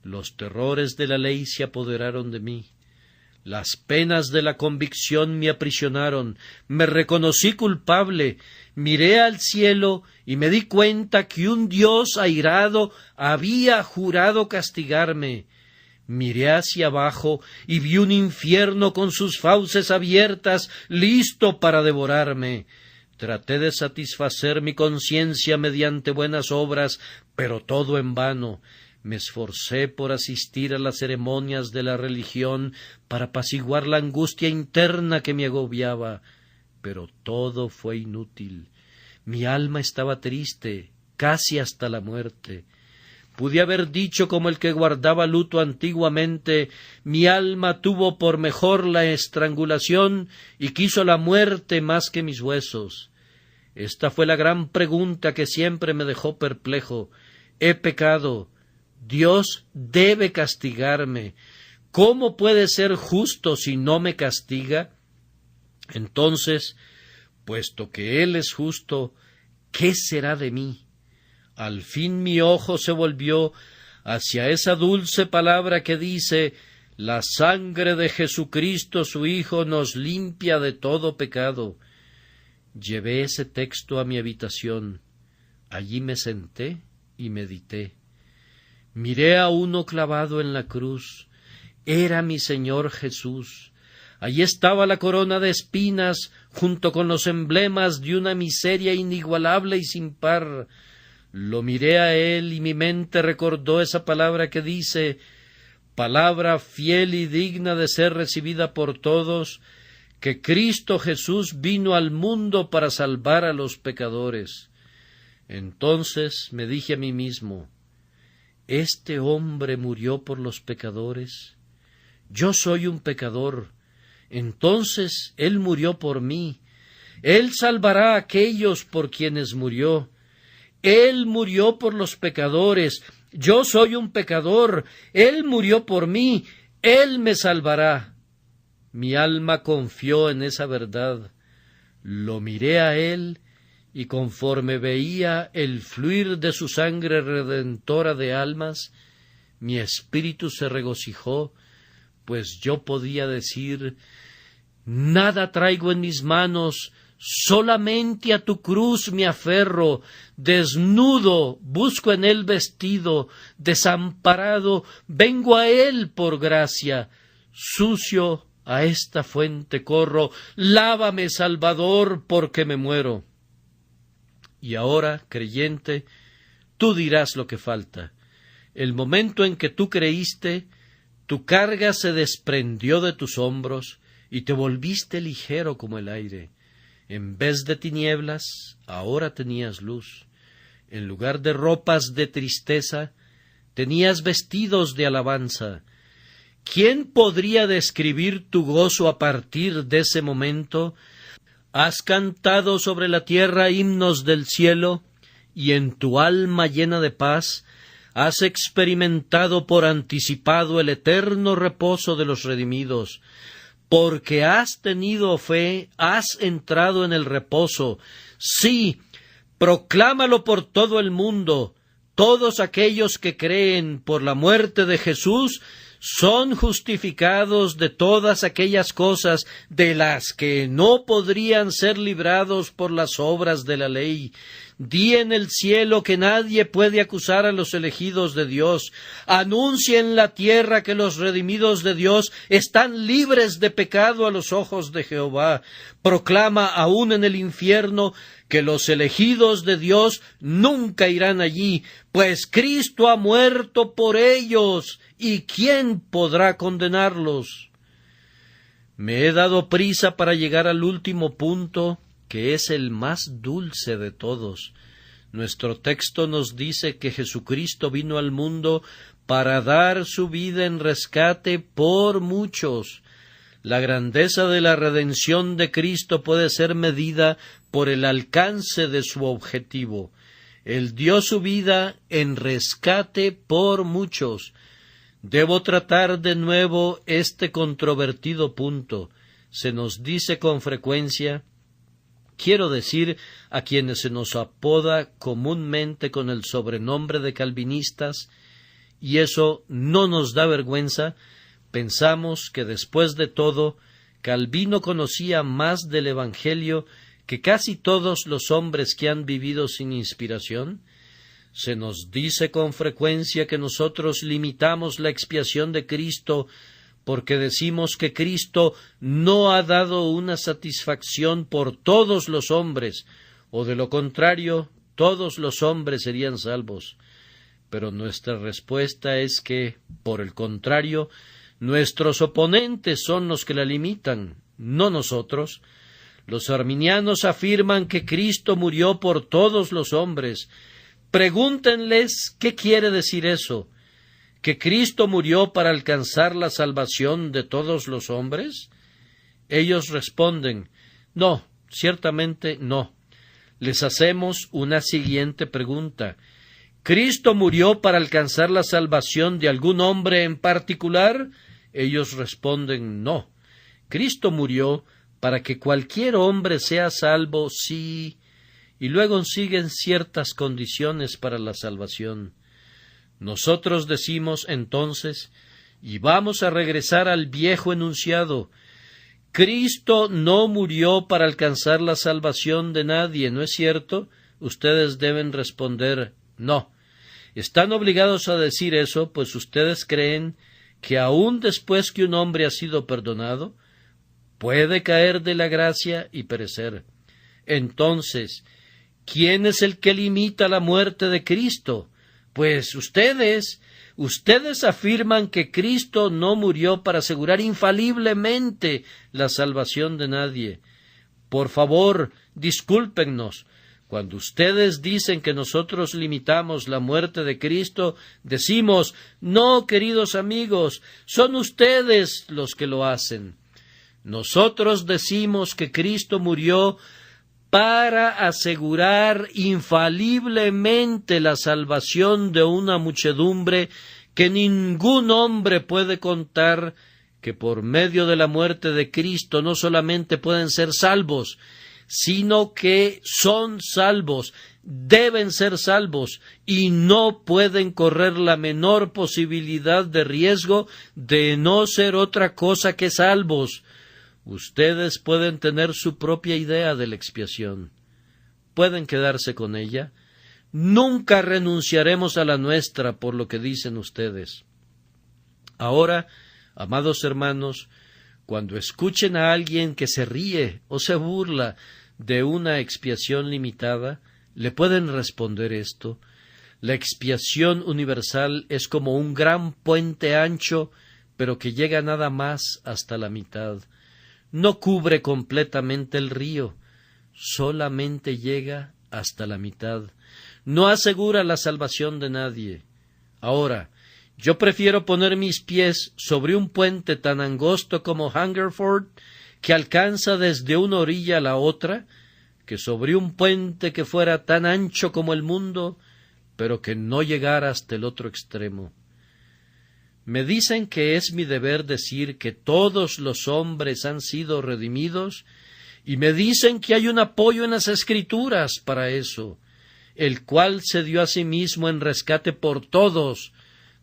Los terrores de la ley se apoderaron de mí. Las penas de la convicción me aprisionaron. Me reconocí culpable. Miré al cielo y me di cuenta que un Dios airado había jurado castigarme. Miré hacia abajo y vi un infierno con sus fauces abiertas, listo para devorarme. Traté de satisfacer mi conciencia mediante buenas obras, pero todo en vano. Me esforcé por asistir a las ceremonias de la religión para apaciguar la angustia interna que me agobiaba, pero todo fue inútil. Mi alma estaba triste, casi hasta la muerte. Pude haber dicho como el que guardaba luto antiguamente: mi alma tuvo por mejor la estrangulación y quiso la muerte más que mis huesos. Esta fue la gran pregunta que siempre me dejó perplejo. He pecado. Dios debe castigarme. ¿Cómo puede ser justo si no me castiga? Entonces, puesto que Él es justo, ¿qué será de mí? Al fin mi ojo se volvió hacia esa dulce palabra que dice: la sangre de Jesucristo su Hijo nos limpia de todo pecado. Llevé ese texto a mi habitación. Allí me senté y medité. Miré a uno clavado en la cruz. Era mi Señor Jesús. Allí estaba la corona de espinas, junto con los emblemas de una miseria inigualable y sin par. Lo miré a él y mi mente recordó esa palabra que dice: palabra fiel y digna de ser recibida por todos, que Cristo Jesús vino al mundo para salvar a los pecadores. Entonces me dije a mí mismo: ¿este hombre murió por los pecadores? Yo soy un pecador. Entonces Él murió por mí. Él salvará a aquellos por quienes murió. Él murió por los pecadores. Yo soy un pecador. Él murió por mí. Él me salvará. Mi alma confió en esa verdad. Lo miré a Él, y conforme veía el fluir de su sangre redentora de almas, mi espíritu se regocijó, pues yo podía decir: nada traigo en mis manos, solamente a tu cruz me aferro, desnudo busco en él vestido, desamparado vengo a él por gracia, sucio a esta fuente corro, lávame, Salvador, porque me muero. Y ahora, creyente, tú dirás lo que falta. El momento en que tú creíste, tu carga se desprendió de tus hombros y te volviste ligero como el aire. En vez de tinieblas, ahora tenías luz. En lugar de ropas de tristeza, tenías vestidos de alabanza. ¿Quién podría describir tu gozo a partir de ese momento? Has cantado sobre la tierra himnos del cielo, y en tu alma llena de paz has experimentado por anticipado el eterno reposo de los redimidos. Porque has tenido fe, has entrado en el reposo. Sí, proclámalo por todo el mundo. Todos aquellos que creen por la muerte de Jesús son justificados de todas aquellas cosas de las que no podrían ser librados por las obras de la ley. Di en el cielo que nadie puede acusar a los elegidos de Dios. Anuncia en la tierra que los redimidos de Dios están libres de pecado a los ojos de Jehová. Proclama aún en el infierno que los elegidos de Dios nunca irán allí, pues Cristo ha muerto por ellos, ¿y quién podrá condenarlos? Me he dado prisa para llegar al último punto, que es el más dulce de todos. Nuestro texto nos dice que Jesucristo vino al mundo para dar su vida en rescate por muchos. La grandeza de la redención de Cristo puede ser medida por el alcance de su objetivo. Él dio su vida en rescate por muchos. Debo tratar de nuevo este controvertido punto. Se nos dice con frecuencia, quiero decir a quienes se nos apoda comúnmente con el sobrenombre de calvinistas, y eso no nos da vergüenza. Pensamos que después de todo, Calvino conocía más del Evangelio que casi todos los hombres que han vivido sin inspiración. Se nos dice con frecuencia que nosotros limitamos la expiación de Cristo porque decimos que Cristo no ha dado una satisfacción por todos los hombres, o de lo contrario, todos los hombres serían salvos. Pero nuestra respuesta es que, por el contrario, nuestros oponentes son los que la limitan, no nosotros. Los arminianos afirman que Cristo murió por todos los hombres. Pregúntenles qué quiere decir eso. ¿Que Cristo murió para alcanzar la salvación de todos los hombres? Ellos responden, no, ciertamente no. Les hacemos una siguiente pregunta. ¿Cristo murió para alcanzar la salvación de algún hombre en particular? Ellos responden, no. Cristo murió para que cualquier hombre sea salvo si... Y luego siguen ciertas condiciones para la salvación. Nosotros decimos entonces, y vamos a regresar al viejo enunciado, Cristo no murió para alcanzar la salvación de nadie, ¿no es cierto? Ustedes deben responder, no. Están obligados a decir eso, pues ustedes creen que aun después que un hombre ha sido perdonado, puede caer de la gracia y perecer. Entonces, ¿quién es el que limita la muerte de Cristo? Pues ustedes afirman que Cristo no murió para asegurar infaliblemente la salvación de nadie. Por favor, discúlpennos. Cuando ustedes dicen que nosotros limitamos la muerte de Cristo, decimos, no, queridos amigos, son ustedes los que lo hacen. Nosotros decimos que Cristo murió para asegurar infaliblemente la salvación de una muchedumbre que ningún hombre puede contar, que por medio de la muerte de Cristo no solamente pueden ser salvos, sino que son salvos, deben ser salvos, y no pueden correr la menor posibilidad de riesgo de no ser otra cosa que salvos. Ustedes pueden tener su propia idea de la expiación. Pueden quedarse con ella. Nunca renunciaremos a la nuestra por lo que dicen ustedes. Ahora, amados hermanos, cuando escuchen a alguien que se ríe o se burla de una expiación limitada, le pueden responder esto. La expiación universal es como un gran puente ancho, pero que llega nada más hasta la mitad. No cubre completamente el río, solamente llega hasta la mitad. No asegura la salvación de nadie. Ahora, yo prefiero poner mis pies sobre un puente tan angosto como Hungerford, que alcanza desde una orilla a la otra, que sobre un puente que fuera tan ancho como el mundo, pero que no llegara hasta el otro extremo. Me dicen que es mi deber decir que todos los hombres han sido redimidos, y me dicen que hay un apoyo en las Escrituras para eso, el cual se dio a sí mismo en rescate por todos,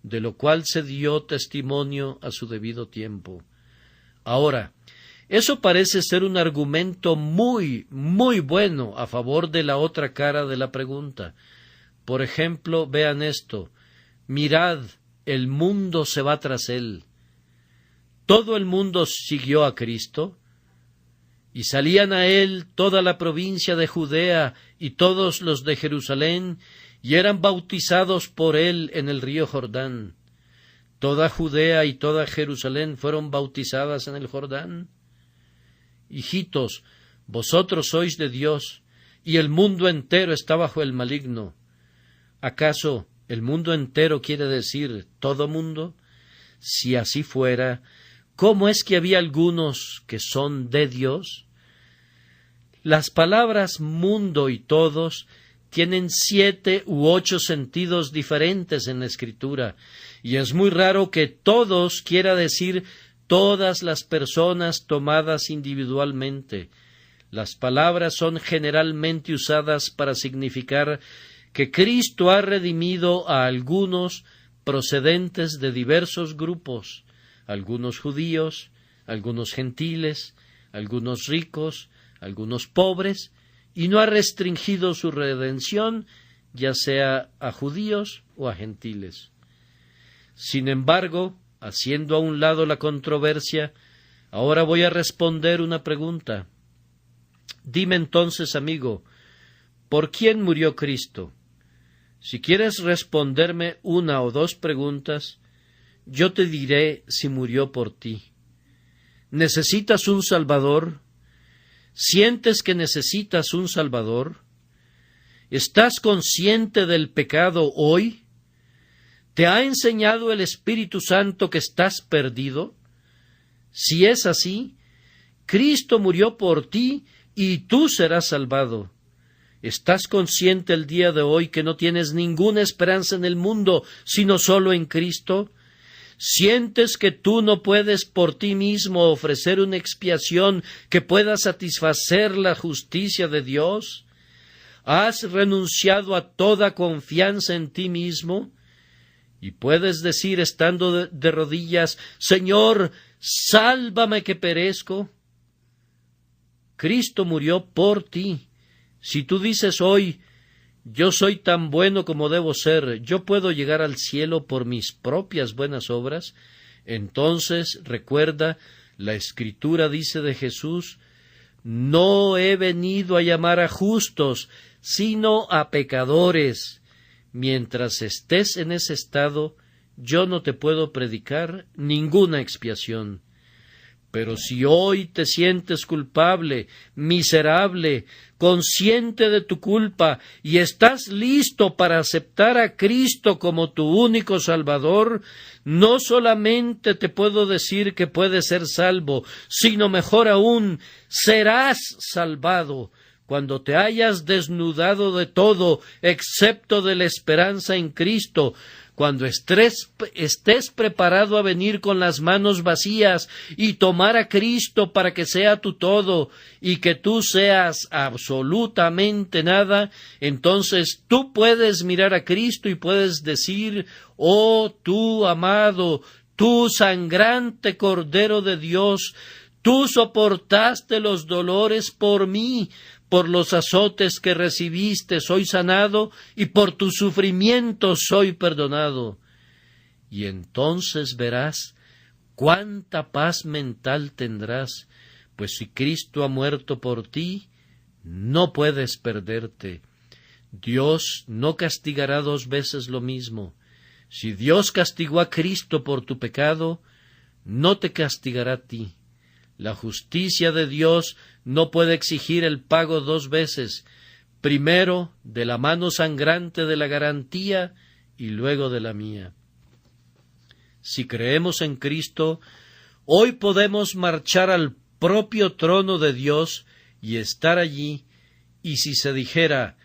de lo cual se dio testimonio a su debido tiempo. Ahora, eso parece ser un argumento muy bueno a favor de la otra cara de la pregunta. Por ejemplo, vean esto. Mirad, el mundo se va tras él. Todo el mundo siguió a Cristo, y salían a él toda la provincia de Judea y todos los de Jerusalén, y eran bautizados por él en el río Jordán. Toda Judea y toda Jerusalén fueron bautizadas en el Jordán. Hijitos, vosotros sois de Dios, y el mundo entero está bajo el maligno. ¿Acaso el mundo entero quiere decir todo mundo? Si así fuera, ¿cómo es que había algunos que son de Dios? Las palabras mundo y todos tienen 7 u 8 sentidos diferentes en la Escritura, y es muy raro que todos quiera decir todas las personas tomadas individualmente. Las palabras son generalmente usadas para significar que Cristo ha redimido a algunos procedentes de diversos grupos, algunos judíos, algunos gentiles, algunos ricos, algunos pobres, y no ha restringido su redención ya sea a judíos o a gentiles. Sin embargo, haciendo a un lado la controversia, ahora voy a responder una pregunta. Dime entonces, amigo, ¿por quién murió Cristo? Si quieres responderme una o dos preguntas, yo te diré si murió por ti. ¿Necesitas un Salvador? ¿Sientes que necesitas un Salvador? ¿Estás consciente del pecado hoy? ¿Te ha enseñado el Espíritu Santo que estás perdido? Si es así, Cristo murió por ti y tú serás salvado. ¿Estás consciente el día de hoy que no tienes ninguna esperanza en el mundo, sino solo en Cristo? ¿Sientes que tú no puedes por ti mismo ofrecer una expiación que pueda satisfacer la justicia de Dios? ¿Has renunciado a toda confianza en ti mismo? Y puedes decir estando de rodillas, Señor, sálvame que perezco. Cristo murió por ti. Si tú dices hoy, yo soy tan bueno como debo ser, yo puedo llegar al cielo por mis propias buenas obras, entonces recuerda, la Escritura dice de Jesús, no he venido a llamar a justos, sino a pecadores. Mientras estés en ese estado, yo no te puedo predicar ninguna expiación. Pero si hoy te sientes culpable, miserable, consciente de tu culpa, y estás listo para aceptar a Cristo como tu único Salvador, no solamente te puedo decir que puedes ser salvo, sino mejor aún, serás salvado cuando te hayas desnudado de todo, excepto de la esperanza en Cristo, cuando estés preparado a venir con las manos vacías y tomar a Cristo para que sea tu todo y que tú seas absolutamente nada, entonces tú puedes mirar a Cristo y puedes decir, oh tú amado, tú sangrante Cordero de Dios, tú soportaste los dolores por mí, por los azotes que recibiste soy sanado, y por tus sufrimientos soy perdonado. Y entonces verás cuánta paz mental tendrás, pues si Cristo ha muerto por ti, no puedes perderte. Dios no castigará dos veces lo mismo. Si Dios castigó a Cristo por tu pecado, no te castigará a ti. La justicia de Dios no puede exigir el pago dos veces, primero de la mano sangrante de la garantía y luego de la mía. Si creemos en Cristo, hoy podemos marchar al propio trono de Dios y estar allí, y si se dijera,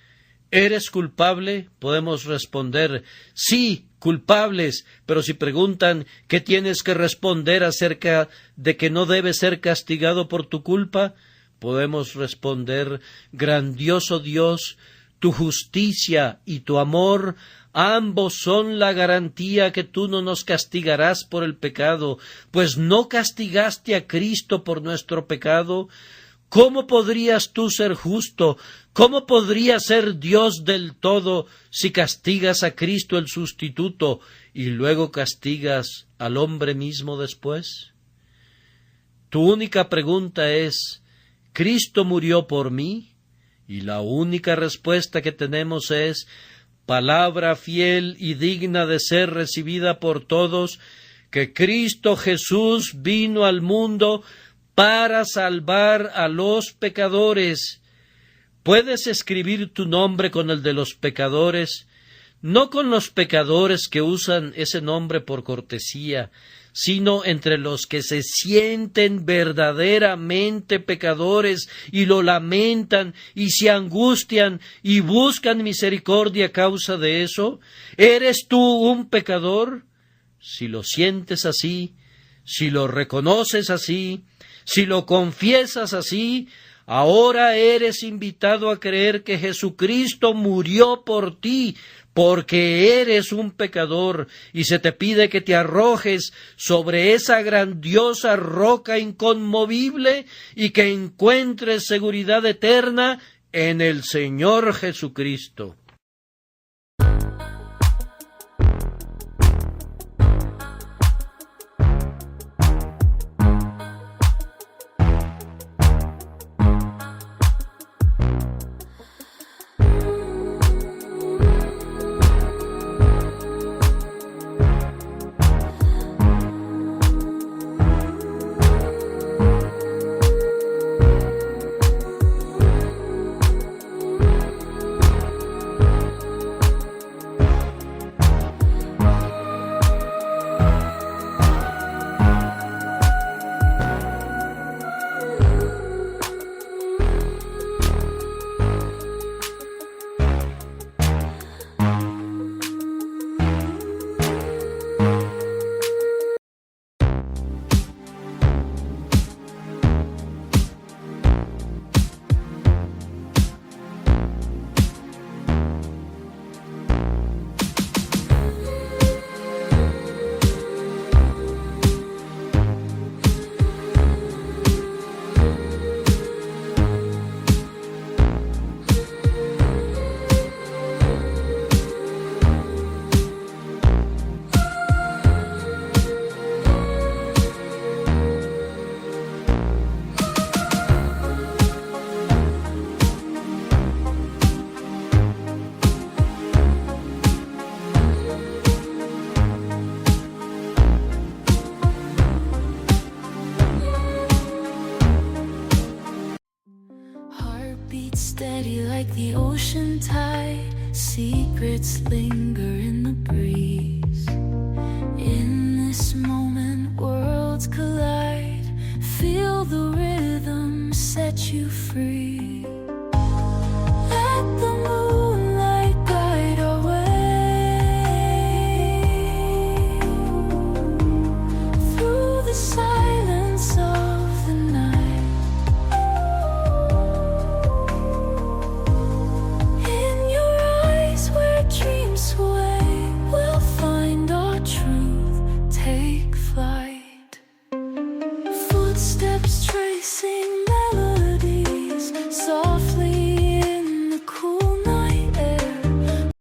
¿eres culpable?, podemos responder, sí, culpables, pero si preguntan ¿qué tienes que responder acerca de que no debes ser castigado por tu culpa?, podemos responder, grandioso Dios, tu justicia y tu amor, ambos son la garantía que tú no nos castigarás por el pecado, pues no castigaste a Cristo por nuestro pecado. ¿Cómo podrías tú ser justo? ¿Cómo podrías ser Dios del todo si castigas a Cristo el sustituto y luego castigas al hombre mismo después? Tu única pregunta es, ¿Cristo murió por mí? Y la única respuesta que tenemos es, palabra fiel y digna de ser recibida por todos, que Cristo Jesús vino al mundo para salvar a los pecadores. Puedes escribir tu nombre con el de los pecadores, no con los pecadores que usan ese nombre por cortesía, sino entre los que se sienten verdaderamente pecadores y lo lamentan y se angustian y buscan misericordia a causa de eso. ¿Eres tú un pecador? Si lo sientes así, si lo reconoces así, si lo confiesas así, ahora eres invitado a creer que Jesucristo murió por ti, porque eres un pecador, y se te pide que te arrojes sobre esa grandiosa roca inconmovible y que encuentres seguridad eterna en el Señor Jesucristo. beats steady like the ocean tide. Secrets linger in the breeze. In this moment, worlds collide. Feel the rhythm set you free.